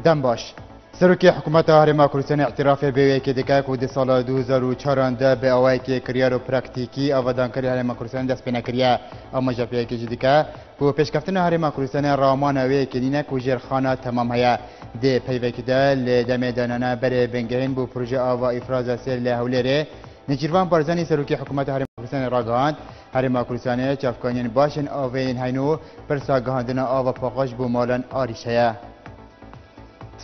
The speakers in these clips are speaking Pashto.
دم باش سروکی حکومت هرما کردستان اعتراف به که دکه کود سال 2014 به اوای که کریار و پرکتیکی آوادانکاری هرما کردستان دست به نکریه اما جپیه که جدیکه کو پیشکفتن هرما کردستان رامان اوی که دینه کو جرخانه تمام هیا ده پیوکی ده لدم دانانه بر بنگهین بو پروژه آوا افراز سر لهولره نجیروان بارزانی سروکی حکومت هرما کردستان راگاند هرما کردستان چافکانین باشن اوین هینو پرسا گهاندنا آوا پاقاش بو مالن آریشه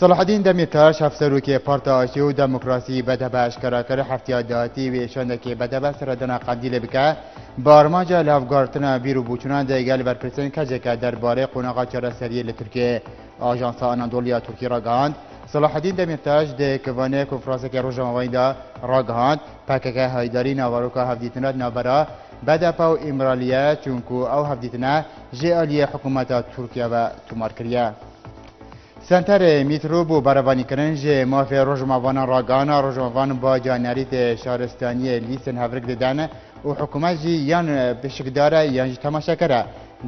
صلاح الدین دمیرتاش افسروکی پارت آشتی و دموکراسی بده به اشکراکر هفتیاداتی و ایشانده که بده به سردن قندیل بکه بارماجا لافگارتنا بیرو بوچونان دیگل برپرسن کجه که درباره قوناغا چاره سریه لترکیه آژانس آنادولیا ترکی را گهاند صلاح الدین دمیرتاش ده کوانه کنفرانس که روزنامه‌ای دا را گهاند پکه هایداری ناواروکا هفدیتنا نابرا بده پاو امرالیه چونکو او هفدیتنا جالیه حکومت ترکیه و تومارکریه سنتر میترو بو بروانی کرنج مافی روزموان راگانا روزموان با جانریت شهرستانی لیسن هفرک ددن و حکومت جی یان بشکداره یان تماشا کرده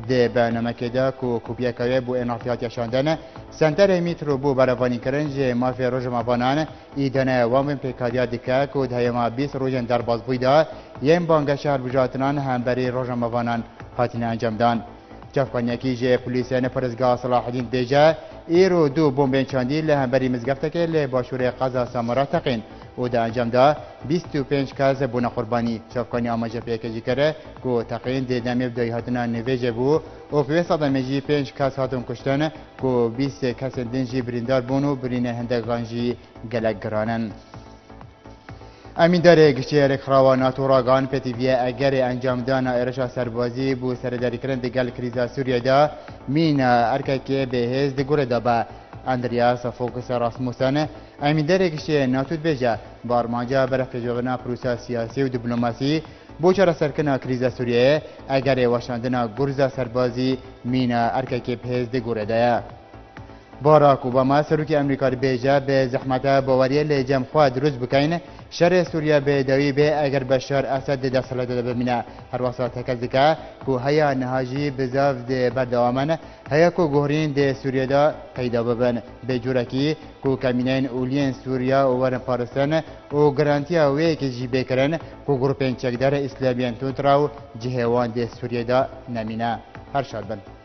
ده برنامه که دا کو کوپیا کوی بو انافیات یشاندن سنتر میترو بو بروانی کرنج مافی روزموانان ایدانه وام پیکاریا دکه کو دهیما 20 روزن در باز بویدا یم بانگ شهر بجاتنان هم بری روزموانان هاتین انجام دان جافکانیکی جه پلیسیان پرزگاه صلاح الدین بیجه ایرو دو بمبین چاندی لهمبری مزگفته که لباشور قضا سامرا تقین او ده انجام ده 25 کس بونه قربانی جافکانی آماجه پیکجی کرده که تقین ده نمی بدایی هاتنا نویجه بو و فیوه صدامه جی 5 کس هاتون کشتن که 20 کس دنجی بریندار بونو برین هندگان جی گلک گرانن امین داره گشتیر خراوانات و راگان پتیویه اگر انجام دانا ارشا سربازی بو سرداری کرن دگل کریزا سوریه دا مین ارکه به هز دگوره دا با اندریاس فوکس راسموسن امین داره گشتیر ناتود بیجه بارمانجا برف جوغنا پروسا سیاسی و دیپلوماسی بو چرا سرکنا کریزا سوریه اگر واشاندنا گرزا سربازی مین ارکه به هز دگوره دا باراک اوباما سروکی امریکا بیجه به زحمت باوری لجم خواه دروز بکین شر سوریه به دوی به اگر بشار اسد ده سالت ده بمینه هر واسط تکزدکه که هیا نهاجی بزاف ده بردوامن هیا که گهرین ده سوریه ده پیدا ببن به جورکی که کمینین اولین سوریه اوورن پارستان و گرانتی اوی که جی بکرن که گروپین چکدار اسلامیان تونتراو جهوان ده سوریه ده نمینه هر شاد بن